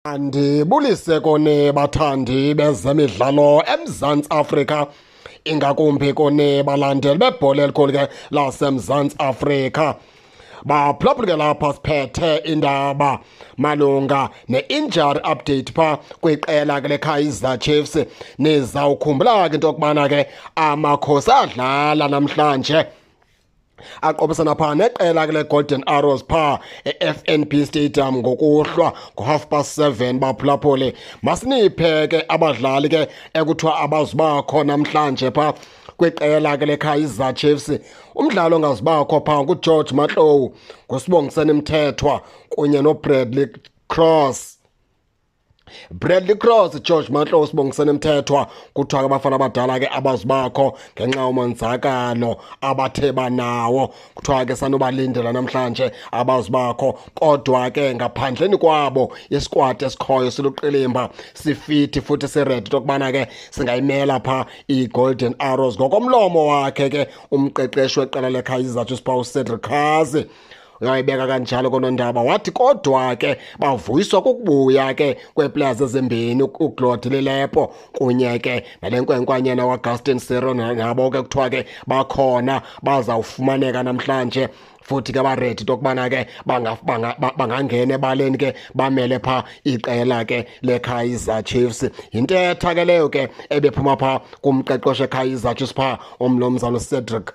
Andibulise kone bathandi bezemidlalo eMzantsi Afrika, ingakumbi kone balandeli bebhola elikhulu ke laseMzantsi Afrika. Baphulaphula ke lapha siphethe indaba malunga ne-injury update pha kwiqela ke leKaizer Chiefs. Nizawukhumbula ke into yokubana ke amakhosi adlala namhlanje aqobisana phaa neqela ke le-Golden Arrows phaa e-FNB Stadium ngokuhlwa ngo-7:30 baphulaphule. Masiniphe ke abadlali ke ekuthiwa abazubakho namhlanje phaa kwiqela ke leKaizer Chiefs. Umdlalo ongazubakho phaa nguGeorge Mahlowu, nguSibongiseni Mthethwa kunye noBradley Cross. George Mahlowu, Sibongiseni Mthethwa, kuthiwa ke abafana abadala ke abazubakho ngenxa yomonzakalo abathe banawo. Kuthiwa ke sanobalindela namhlanje abazubakho, kodwa ke ngaphandleni kwabo iskwadi esikhoyo siluqilimba, sifithi futhi siredi okubana ke singayimela phaa i-Golden Arrows. Ngokomlomo wakhe ke umqeqeshi weqela leKaizer Chiefs phaa uCedric Kazi uyayibeka kanjalo konondaba, wathi kodwa ke bavuyiswa kukubuya ke kweeplayers ezimbini, uGlody Lepo kunye ke nale nkwenkwanyana waGustin Siro, nabo ke kuthiwa ke bakhona bazawufumaneka namhlanje futhi ke baredi tokubana ke bangangena ebaleni ke bamele phaa iqela ke leKaizer Chiefs. Yintetha ke leyo ke ebephuma phaa kumqeqeshi eKaizer Chiefs phaa umlomzana uCedric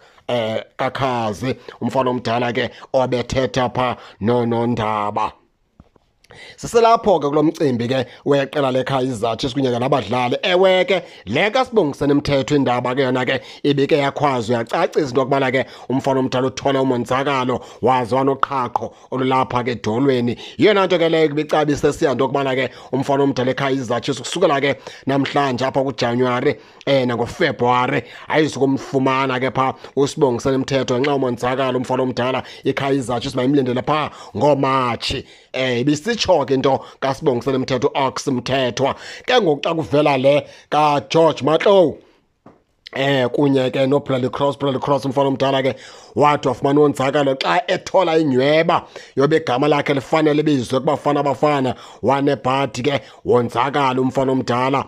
Kakhazi, umfana omdala ke obethetha phaa nonondaba. Siselapho ke kulo mcimbi ke weqela leKaizer Chiefs kunye nabadlali. Ewe ke le kaSibongiseni Mthethwa indaba ke yona ke ibike yakhwazwa yacacisa into yokubana ke umfana omdala uthola umonzakalo waze wanoqhaqho olulapha ke edolweni. Yiyona nto ke leyo ibicabise siya into yokubana ke umfana omdala eKaizer Chiefs kusukela ke namhlanje apha kuJanuwari nangoFebruwari ayizukumfumana ke phaa uSibongiseni Mthethwa ngenxa yomonzakalo. Umfana omdala iKaizer Chiefs mayimlindele phaa ngoMatshi. Ibisitsho ke into kaSibongiseni Mthethwa Ox Mthethwa. Ke ngoku xa kuvela le kaGeorge Mahlowu kunye ke noBradley Cross umfana omdala ke wathi wafumana umonzakalo xa ethola inyweba yobe igama lakhe lifanele bizwe kubafana wanebhadi ke wonzakala umfana omdala.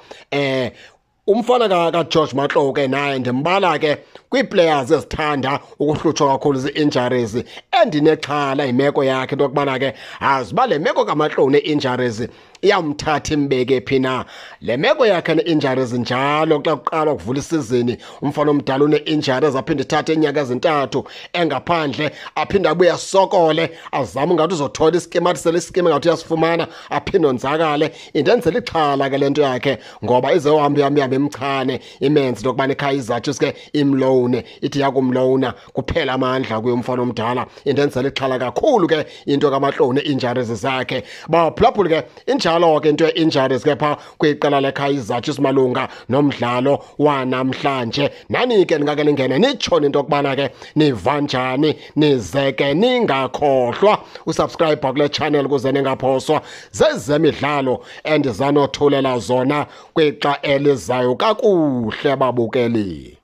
Umfana kaGeorge Mahlowu ke naye ndimbala ke kwii-players ezithanda ukuhlutshwa kakhulu zii-injuries. Endinexhala imeko yakhe into yokubana ke aziba le meko kaMahlowu ne-injuries iyamthatha imbeke phi na. Le meko yakhe ne-injuries njalo xa kuqala kuvula isizini umfana omdala une-injuries aphinde ithathe iinyanga ezintathu engaphandle, aphinde abuye asokole azame ungathi uzothola iskimi, athi sele iskimi ngathi uyasifumana aphinde onzakale. Indenzela ixhala ke le nto yakhe ngoba izohamba imchane imenze into yokubana iKaizer Chiefs ke imlowune, ithi yakumlowuna kuphela amandla kuye umfana omdala. Indenzela ixhala kakhulu ke into kaMahlowu ne-injuries zakhe. Baphulaphule ke injalo ke into ye-injuries ke phaa kwiqela leKaizer Chiefs malunga nomdlalo wanamhlanje. Nani ke ningake ningene nitshone into yokubana ke niva njani, nize ke ningakhohlwa usubscribe kule channel ukuze ningaphoswa zezemidlalo endizanothulela zona kwixa elizayo kakuhle babukeli.